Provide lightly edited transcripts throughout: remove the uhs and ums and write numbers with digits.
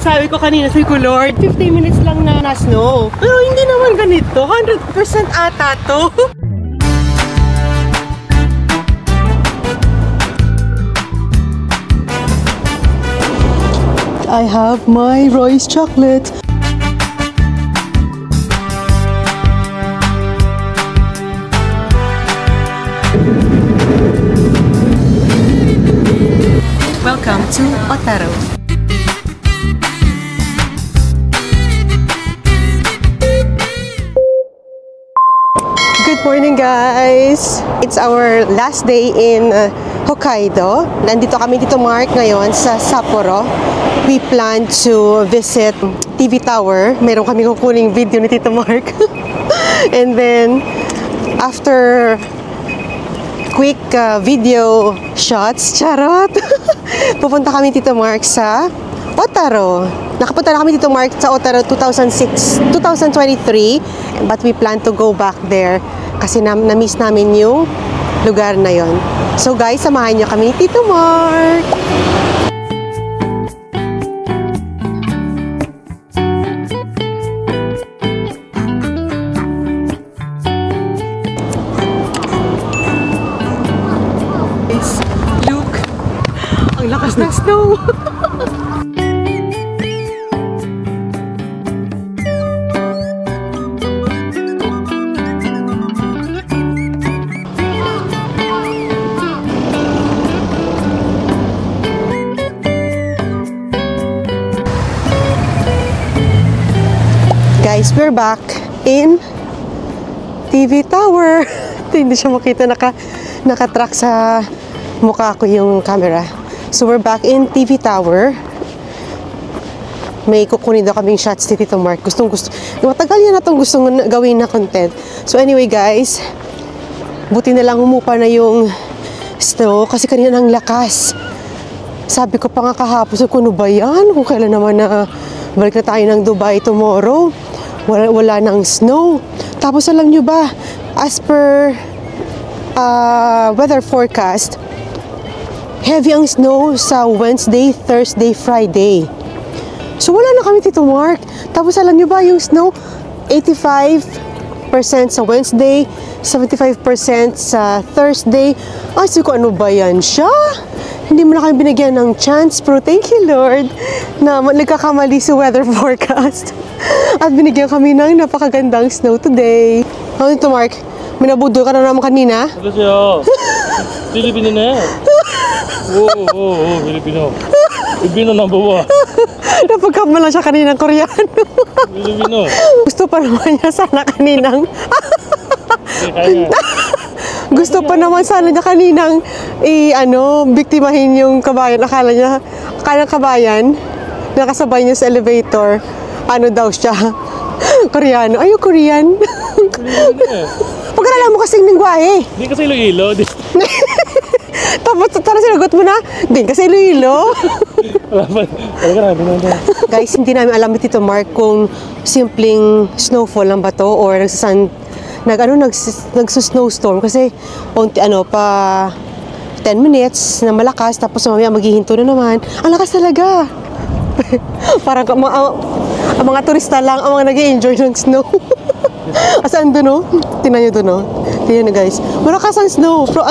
Sabi ko kanina, sabi ko, Lord, 15 minutes lang na snow. Pero hindi naman ganito. 100% ata to. I have my Royce chocolate. Welcome to Otaru. Good morning, guys! It's our last day in Hokkaido. Nandito kami dito, Mark, ngayon sa Sapporo. We plan to visit TV Tower. Meron kami kukuning video ni Tito Mark. And then, after quick video shots, charot! Pupunta kami Tito Mark sa Otaru. Nakapunta na kami Tito Mark sa Otaru 2023, but we plan to go back there kasi na-miss namin yung lugar na yon. So guys, samahan niyo kami Tito Mark. Look, ang lakas ng snow. Guys, we're back in TV Tower. Hindi siya makita, naka-track sa mukha ko yung camera. So we're back in TV Tower. May kukunin daw kaming shots ni Tito Mark. Gustong-gusto. Matagal yan na itong gustong gawin na content. So anyway guys, buti na lang humupa na yung snow kasi kanina ng lakas. Sabi ko pa nga kahapon, so ano ba yan? Kung kailan naman na balik na tayo ng Dubai tomorrow. Wala nang snow. Tapos alam nyo ba, as per weather forecast, heavy ang snow sa Wednesday, Thursday, Friday. So wala na kami Tito Mark. Tapos alam nyo ba yung snow, 85% sa Wednesday, 75% sa Thursday. Sabi ko, ano ba yan siya? Hindi mo na kami binigyan ng chance, pero thank you Lord na nagkakamali sa weather forecast. At binigyan kami ng napakagandang snow today. Ano ito Mark? Minabudol ka na naman kanina? Kasi Filipino na yan. Oo, Filipino. Filipino number 1. Napagkamala siya kaninang Koreano. Filipino. Gusto pa naman niya sana kaninang... Gusto pa naman sana niya kaninang biktimahin yung kabayan. Akala kabayan, nakasabay niya sa elevator. Ano daw siya? Koreano. Ay, Korean. Pagkalala mo kasing lingwahe. Hindi kasi Iloilo. Tapos, tara sinagot mo na. Hindi kasi Iloilo. Guys, hindi namin alam ni Tito Mark kung simpleng snowfall lang ba to or nagsusnowstorm kasi pa 10 minutes na malakas tapos mamaya maghihinto na naman. Ang lakas talaga. Parang ang mga turista lang ang mga nag-i-enjoy ng snow. Asaan doon, no? Tingnan nyo doon, no? Tingnan nyo, guys. Malakas ang snow. Pero,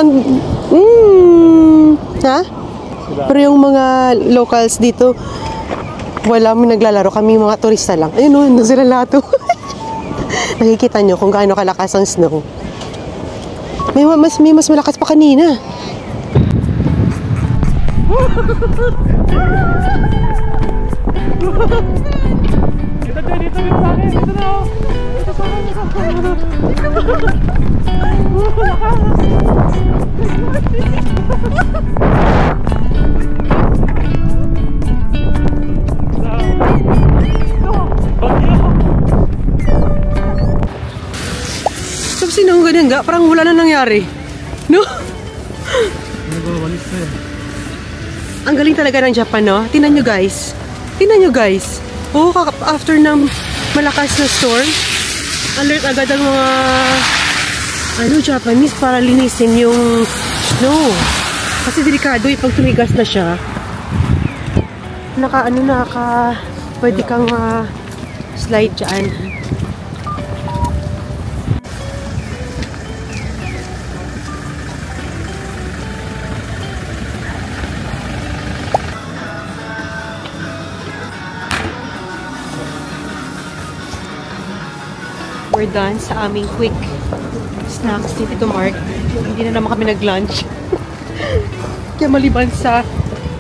Pero yung mga locals dito, wala mo naglalaro. Kami mga turista lang. Ayun, no? Nandun sila lahat. Nakikita nyo kung gaano kalakas ang snow. May mas malakas pa kanina. Dito sa akin. Dito na ako. Dito sa akin. Sabi sinong ganyan nga? Parang wala na nangyari. No? Ang galing talaga ng Japan, no? Tingnan nyo guys. Tingnan nyo guys. Oh, after ng malakas na storm, alert agad ang mga Japanese para linisin yung snow. Kasi delikado pag tumigas na siya. Pwede kang slide dyan. We're done sa aming quick snacks ni Tito Mark. Hindi na naman kami nag-lunch. Kaya maliban sa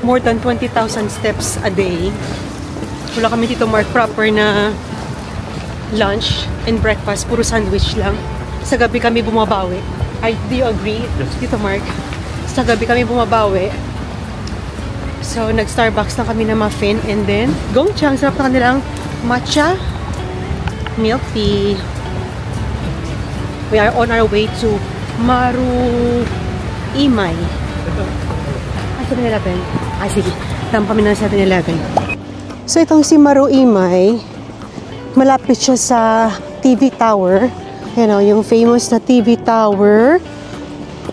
more than 20,000 steps a day, wala kami Tito Mark proper na lunch and breakfast. Puro sandwich lang. Sa gabi kami bumabawi. Do you agree, Tito Mark? Sa gabi kami bumabawi. So, nag-Starbucks lang kami na muffin. And then, Gongcha. Ang sarap na kanilang matcha milk tea. We are on our way to Maru Imay. 7-Eleven. Sige. Tampa kami ng 7-Eleven. So, itong si Maru Imay, malapit siya sa TV Tower. You know, yung famous na TV Tower.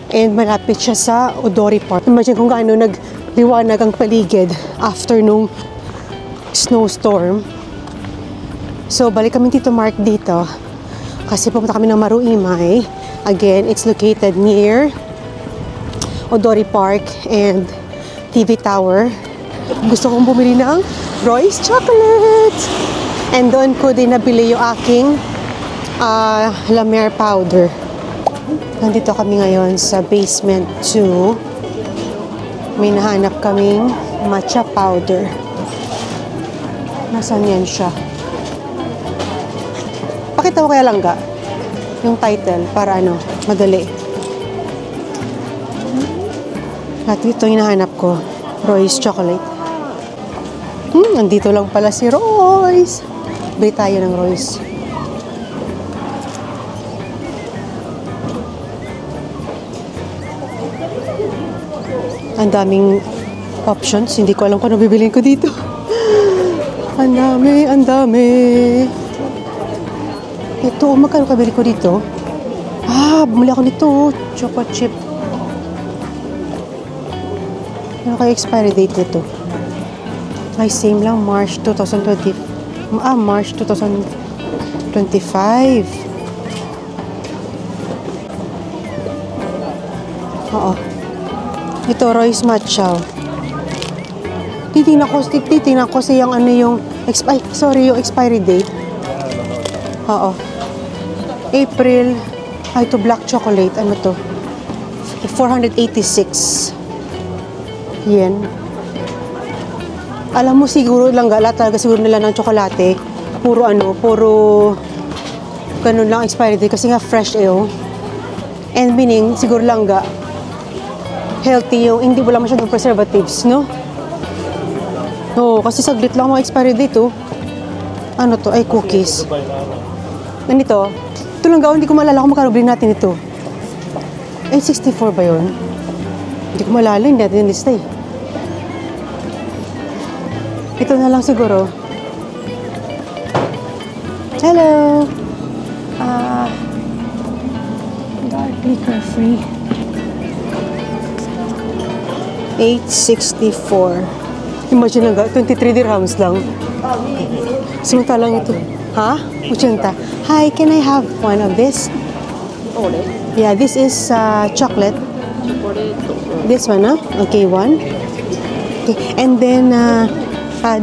And malapit siya sa Odori Park. Imagine kung gaano nagliwanag ang paligid after nung snowstorm. So, balik kami Tito Mark dito. Kasi pupunta kami ng Maru Imay. Again, it's located near Odori Park and TV Tower. Gusto kong bumili ng Roy's Chocolate. And doon ko din nabili yung aking La Mer powder. Nandito kami ngayon sa basement 2. May nahanap kaming matcha powder. Nasaan yan siya? Pakita mo kaya lang ga yung title para madali. At ito yung hinahanap ko, Roy's Chocolate. Nandito lang pala si Roy's. Bili tayo ng Roy's. Ang daming options. Hindi ko alam kung ano bibilin ko dito. Ang dami, ang dami. Ito, magkano kabili ko dito? Bumili ako nito. Chocolate chip. Ano kaya expiry date nito? Ay, same lang. March 2020. March 2025. Oo. Ito, Roy's Matcha. Titingnan ko sa yung yung expiry date. Oo. April. Ito black chocolate. Ano to? 486 yen. Alam mo siguro lang lahat talaga siguro nila ng tsokolate. Puro ganun lang expiry date kasi nga fresh And meaning siguro lang healthy yung hindi wala masyadong preservatives, no? Oo, kasi saglit lang mga expiry date, Ano to? Ay, cookies. Nandito. Ito lang hindi ko maalala kung magkano bilhin natin ito. 864 ba yun? Hindi ko maalala, hindi natin yung lista Ito na lang siguro. Hello! Dark liquor free. 864. Imagine lang 23 dirhams lang. Samantalang ito. 80. Hi, can I have one of this? Yeah, this is chocolate. This one, Okay, one. Okay, and then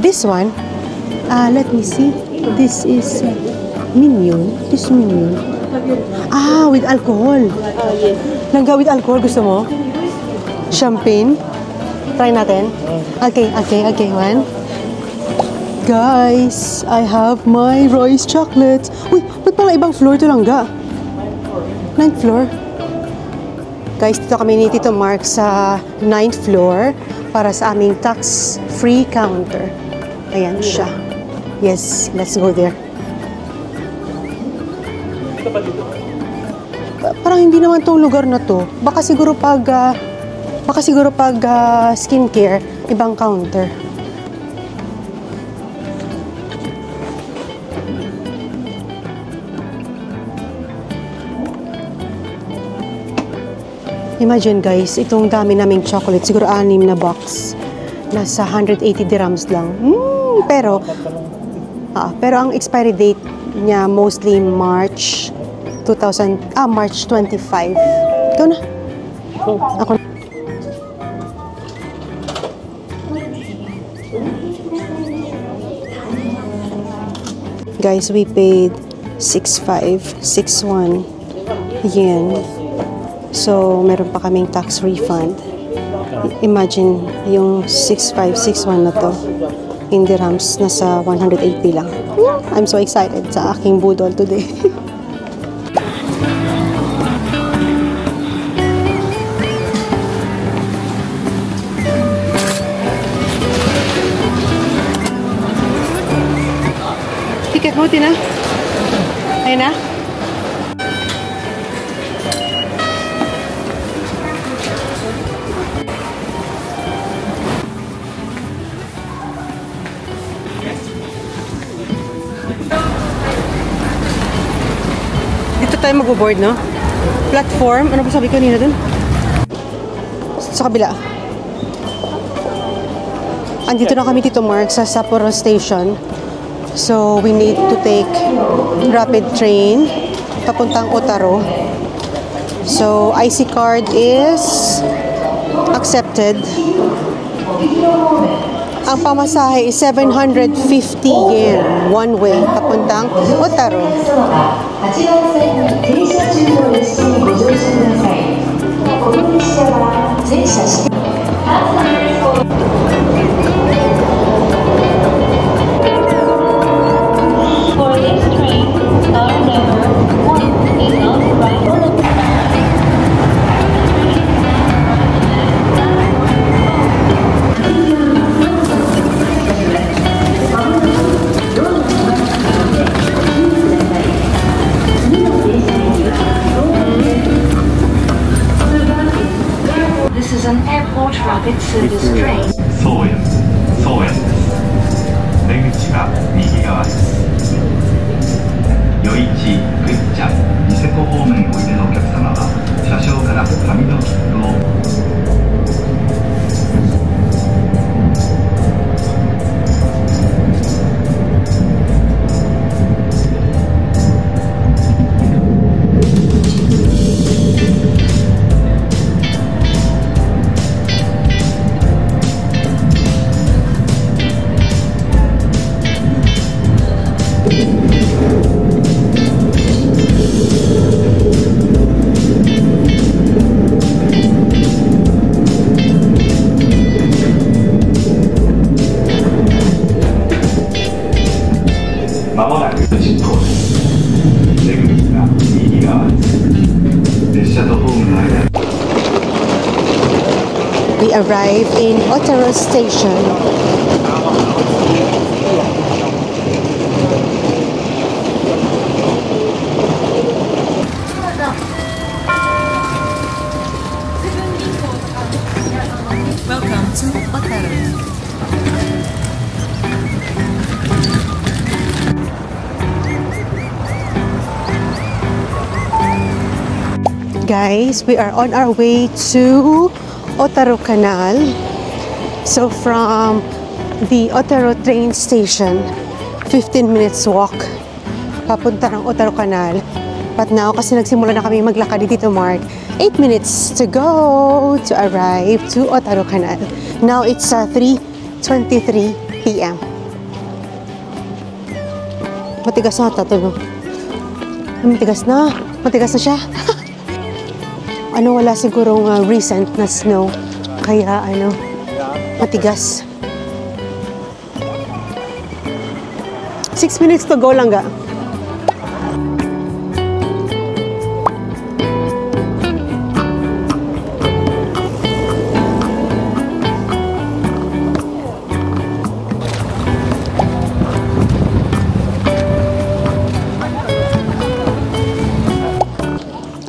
this one. Let me see. This is Minion. This Minion. With alcohol. Yes. Langga with alcohol, gusto mo? Champagne. Try natin. Okay, one. Guys, I have my Roy's chocolate. Uy, ba't pala ibang floor ito lang ga? 9th floor. Guys, dito kami ni Tito Mark sa 9th floor para sa aming tax-free counter. Ayan siya. Yes, let's go there. Parang hindi naman tong lugar na to. Baka siguro pag skincare, ibang counter. Imagine guys, itong dami naming chocolate, siguro 6 na box. Nasa 180 dirhams lang. Pero Pero ang expiry date niya mostly March 25. Ikaw na. Ako na. Guys, we paid 6,561 yen. So, meron pa kaming tax refund. Imagine, yung 6,561 na to, in dirhams, nasa 180 lang. I'm so excited sa aking budol today. Ticket mo, Tina? Ayun na? Dito tayo mag-board, no? Platform. Ano ba sabi ko nila dun? Sa kabila. Andito na kami, Tito Mark, sa Sapporo Station. So, we need to take rapid train papuntang Otaro. So, IC card is accepted. Ang pamasahe is 750 yen one way papuntang Otaro. This is an airport rapid service train. 宗園です。出口が右側です。余市、グッチャ、ニセコ方面おいでのお客様は車掌から紙の切符を。まもなく出港です。出口が右側です。列車とホームの間。We arrive in Otaro Station. Welcome to Otaro. Guys, we are on our way to Otaro Canal. So from the Otaro train station, 15 minutes walk papunta ng Otaro Canal. But now, kasi nagsimula na kami maglakad dito, Mark, 8 minutes to go to arrive to Otaro Canal. Now it's 3:23 p.m. Matigas na ito, no? Matigas na siya. Wala sigurong recent na snow. Kaya, matigas. 6 minutes to go lang ga.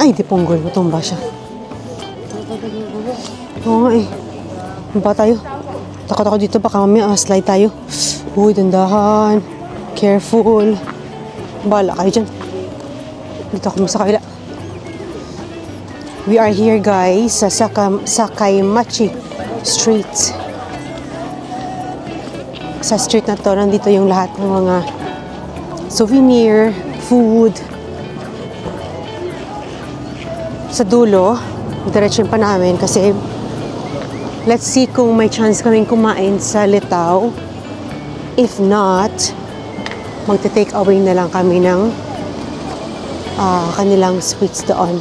Ay, di punggol mo tumba siya. Oo nga eh. Ba tayo? Takot ako dito, baka mamaya slide tayo. Uy, dandahan. Careful. Bala kayo dyan. Dito ako sa kabila. We are here, guys, sa Sakaimachi Street. Sa street na to, nandito yung lahat ng mga souvenir, food. Sa dulo, diretso pa namin kasi let's see kung may chance kaming kumain sa Litaw. If not, magte-take away na lang kami ng kanilang sweets doon.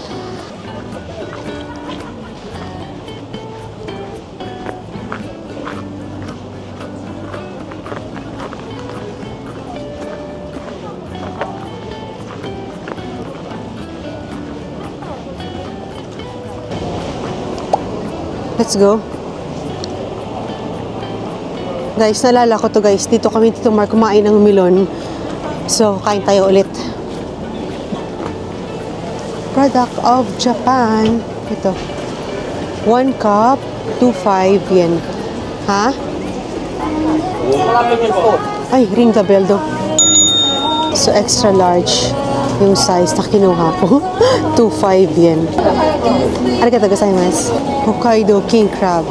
Let's go. Guys, naalala ko to guys. Dito kami Tito Mark kumain ng melon. So, kain tayo ulit. Product of Japan. Ito. 1 cup, 2.5 yen. Ha? Ay, ring the bell do. So, extra large yung size na kinuha ko. 2.5 yen. Arigatou gozaimasu. Hokkaido king crab.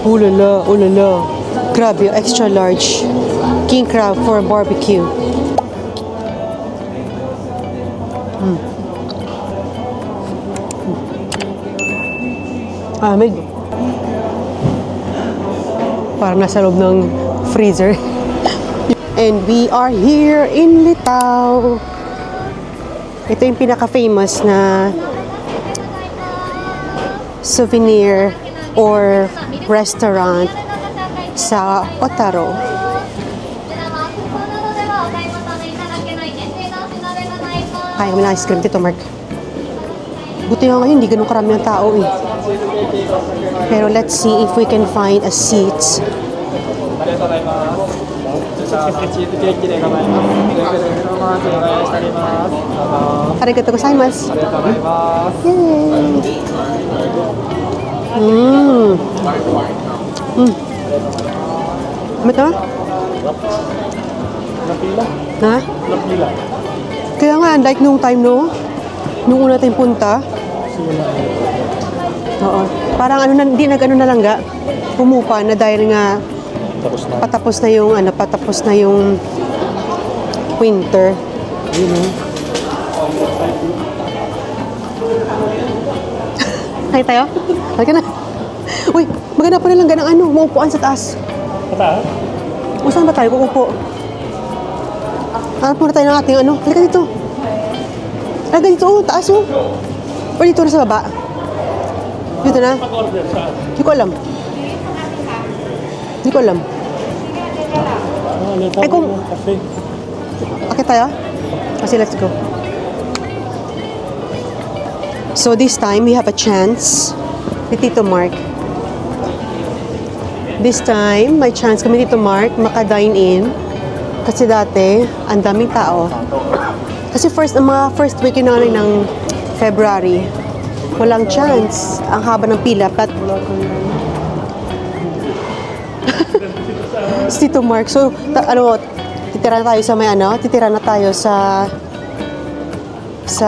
Ulala, ulala. Grabe, extra large. King crab for barbecue. Amig. Parang nasa loob ng freezer. And we are here in Litaw. Ito yung pinaka-famous na souvenir or restaurant sa Otaro. Kaya kami ng ice cream, Tito Mark. Buti nga ngayon, hindi ganun karami ng tao eh. Pero let's see if we can find a seat. Arigatou gozaimasu. Ano ito? Ha? Kaya nga, unlike nung time, no? Nung una tayong punta. Oo. Parang ano na, hindi nag-ano na lang ga. Pumupa na dahil nga patapos na yung winter. Ayun o. Kaya tayo? Halika na. Uy, maganda pa na lang ganang maupuan sa taas. Kata? O, saan ba tayo kukupo? Hanap muna tayo ng ating Halika dito. Halika dito, taas o. O dito na sa baba. Dito na. Hindi ko alam. Hindi ko alam. Ay, kung... Akit tayo? Kasi let's go. So this time, we have a chance ni Tito Mark. This time, may chance kami Tito Mark maka-dine in. Kasi dati, ang daming tao. Kasi mga first week ng February, walang chance. Ang haba ng pila. But, Tito Mark. So, titira na tayo sa may titira na tayo sa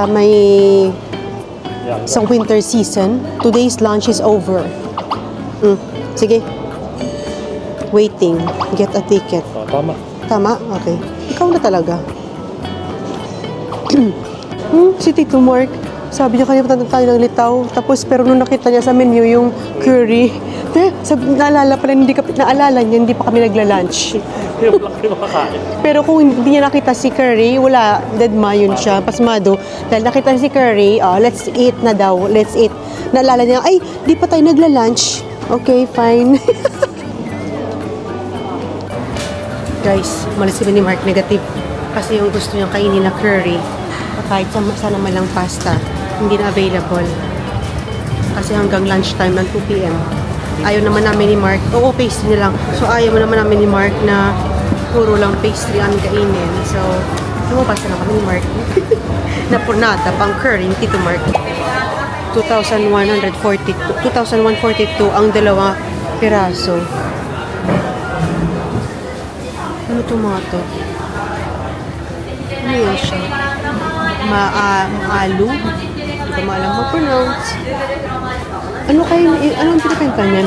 may sa winter season. Today's lunch is over. Sige. Waiting. Get a ticket. Tama. Tama? Okay. Ikaw na talaga. Si Tito Mark, sabi niya kanina punta tayo ng Litaw. Tapos, pero nung nakita niya sa menu yung curry, naalala pala, naalala niya, hindi pa kami nagla-lunch. Pero kung hindi niya nakita si curry, wala, deadma yun siya, pasmado. Dahil nakita si curry, let's eat na daw, let's eat. Naalala niya, ay, di pa tayo nagla-lunch. Okay, fine. Guys, malis kami ni Mark, negative. Kasi yung gusto niyang kainin na curry, kahit sana man lang pasta, hindi na available. Kasi hanggang lunchtime ng 2 p.m. Ayaw naman namin ni Mark, pastry na lang. So ayaw naman namin ni Mark na puro lang pastry ang kainin. So, lumabas na kami ni Mark. Napurnata pang curry ni Tito Mark. 2,142 ang dalawa piraso. Ano ito mga to? Ano yan siya? Maalu? Hindi ko maalam ma-pronounce. Ano kayo? Anong pinapenta niyan?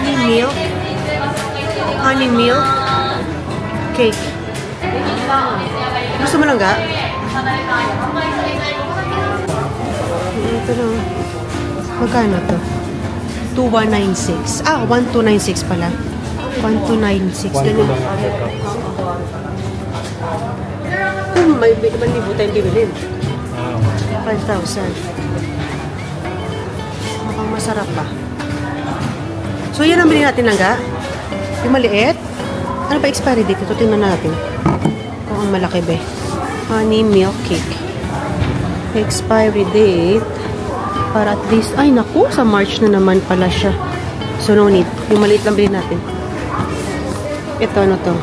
honey milk. Honey milk cake. Gusto mo lang ga? Ito na. Magkano to? 2196. 1296 pala. 1296. Ganun. May 1,000 tayong bibilin. 5,000. Mukhang masarap pa. So, yan ang bilhin natin lang ga? Yung maliit? Ano pa expiry date? Ito, tingnan natin. Ito ang malaki be. Honey milk cake. Expiry date. Para at least, ay naku, sa March na naman pala siya. So, no need. Yung maliit lang bilhin natin. Ito, ano to?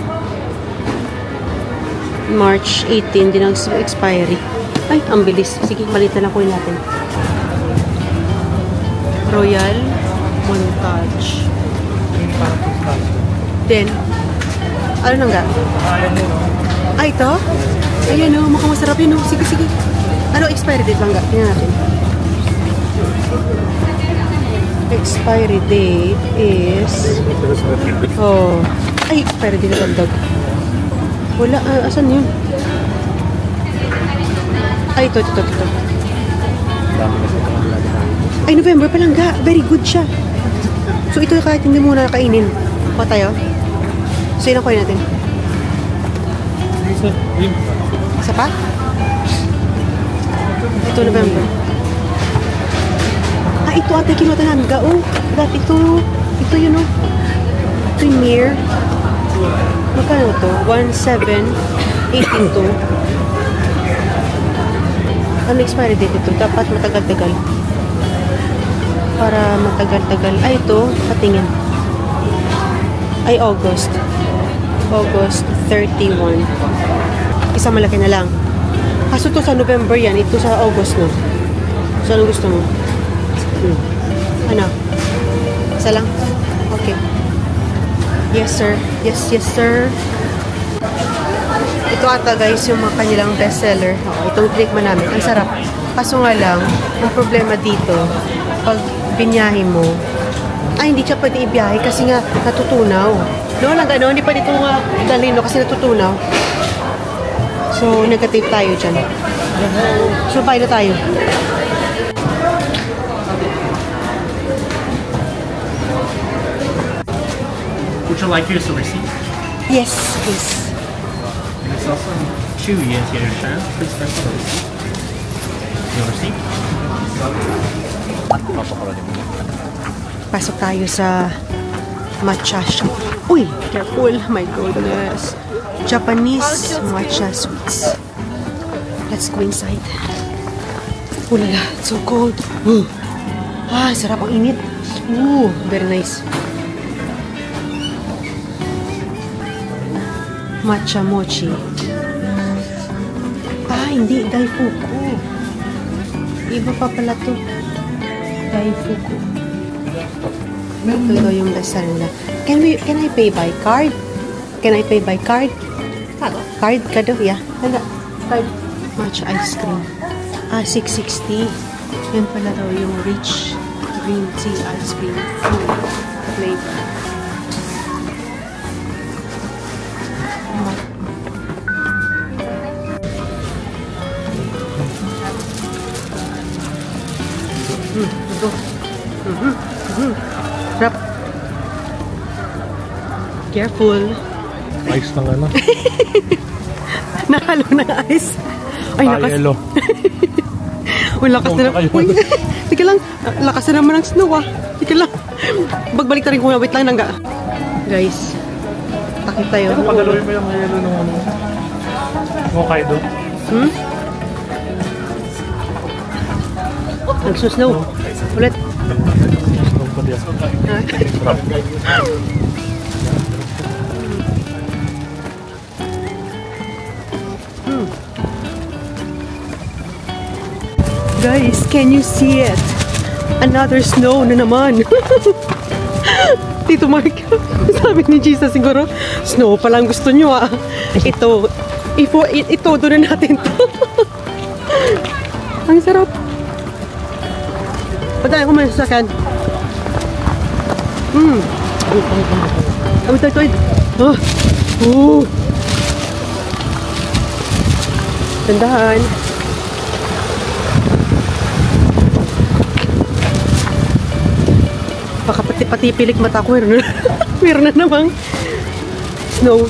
March 18 din ang expiry. Ay, ang bilis. Sige, maliit na lang kunin natin. Royal Montage. Then, ano nang ga? Ay, ito? Ayan o, mukhang masarap yun o. Sige, sige. Ano expiry date lang ga? Tingnan natin. Expiry date is... Oh. Ay, expiry date na dagdag. Wala, asan yun? Ay, ito. Ay, November pa lang ga. Very good siya. So, ito kahit hindi muna kainin. Pa tayo? So, yun ang kunin natin. Isa pa? Ito, November. Ito ate kinuha namin ga. Oh, that ito yun o. Premier. Magkano to? 1782. Ano expiry date ito? Dapat matagal-tagal. Para matagal-tagal. Ay, ito. Patingin. Ay, August. August 31. Isa malaki na lang. Kaso to sa November yan. Ito sa August no. So, ano gusto mo? Ano? Isa lang? Okay. Yes, sir. Yes, sir. Ito ata guys, yung mga kanilang bestseller. Itong tikman namin. Ang sarap. Kaso nga lang, ang problema dito, pag binyahe mo, hindi siya pwede ibiyahe kasi nga natutunaw. No, lang gano'n. Hindi pa dito nga dalhin kasi natutunaw. So, negative tayo dyan. So, buy na tayo. Would you like your receipt? Yes, please. It's also 2 years here, sir. Please press the receipt. Your receipt? Pasok tayo sa matcha shop. Uy, careful. My goodness. Japanese matcha sweets. Let's go inside. Ulala, it's so cold. Sarap ang init. Very nice. Matcha mochi. Hindi. Daifuku. Iba pa pala to. Daifuku. Ito yung dasal nila. Can I pay by card? Can I pay by card? Card? Kado? Yeah. Card. Matcha ice cream. 660. Yan pala daw yung rich green tea ice cream. Flavor. Rap. Careful. Ice lang ano? Nakalo ng ice. Ay, lakas. Yellow. Uy, lakas na naman. Uy, tika lang. Lakas na naman ng snow Tika lang. Bagbalik na rin ko. Wait lang nangga. Guys. Takip tayo. Ano pagaloy mo yung yellow ng ano? Hokkaido. Nagsusnow. Ulit. Guys, can you see it? Another snow na naman. Tito Mark, sabi ni Jesus siguro, snow pa lang gusto nyo Ito, doon na natin to. Ang sarap. Padala ko man sa sakan. Wait, wait. Oh. Oh. Tandahan. Baka pati pilik mata ko. Meron na namang snow.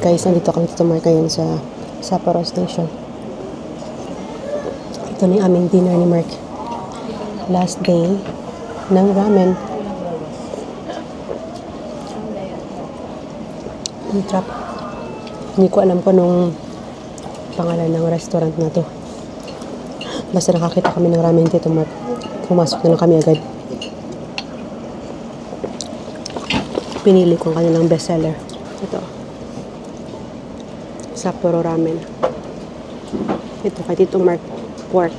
Guys, nandito kami Mark ngayon sa Sapporo Station. Ito na yung aming dinner ni Mark. Last day ng ramen. Ang trap. Hindi ko alam po nung pangalan ng restaurant na to. Basta nakakita kami ng ramen dito Mark. Pumasok na lang kami agad. Pinili ko ang kanilang bestseller. Ito. Sapporo ramen. Ito kay Tito Mark. Pork.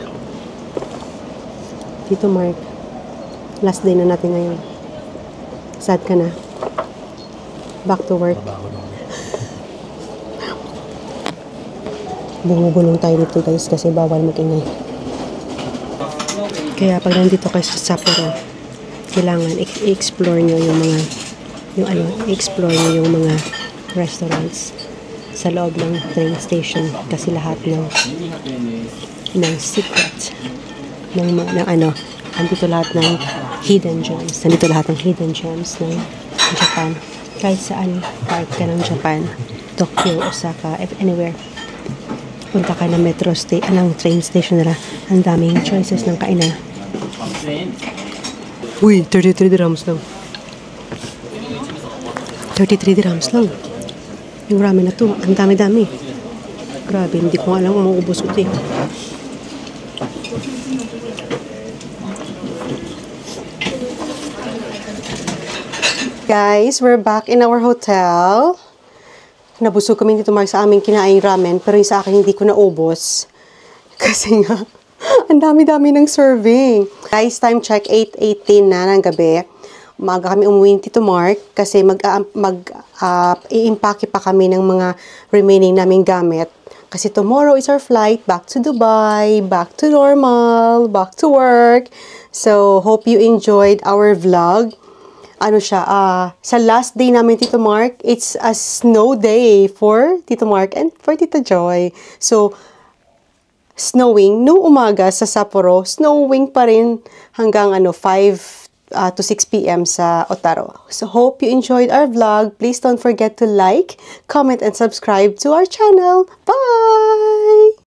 Tito Mark. Last day na natin ngayon. Sad ka na. Back to work. Bumubulong tayo dito guys kasi bawal mag-ingay. Kaya pag nandito kayo sa Sapporo, kailangan i-explore nyo yung mga i-explore nyo yung mga restaurants sa loob ng train station kasi lahat ng secret andito lahat ng hidden gems. Nandito lahat ng hidden gems ng Japan. Kahit saan part ka ng Japan, Tokyo, Osaka, if anywhere, punta ka ng train station nila, ang daming choices ng kainan. Uy, 33 dirhams lang. 33 dirhams lang. Yung ramen na to, ang dami-dami. Grabe, hindi ko alam kung maubos ko ito. Guys, we're back in our hotel. Nabusog kami dito Mark sa aming kinaing ramen, pero yung sa akin hindi ko naubos. Kasi nga, ang dami-dami ng serving. Guys, time check, 8:18 na ng gabi. Umaga kami umuwi Tito Mark kasi i-impake pa kami ng mga remaining naming gamit. Kasi tomorrow is our flight back to Dubai, back to normal, back to work. So, hope you enjoyed our vlog. Sa last day namin Tito Mark, it's a snow day for Tito Mark and for Tita Joy. So, snowing, nung umaga sa Sapporo, snowing pa rin hanggang 5 to 6 p.m. sa Ottaro. So, hope you enjoyed our vlog. Please don't forget to like, comment, and subscribe to our channel. Bye!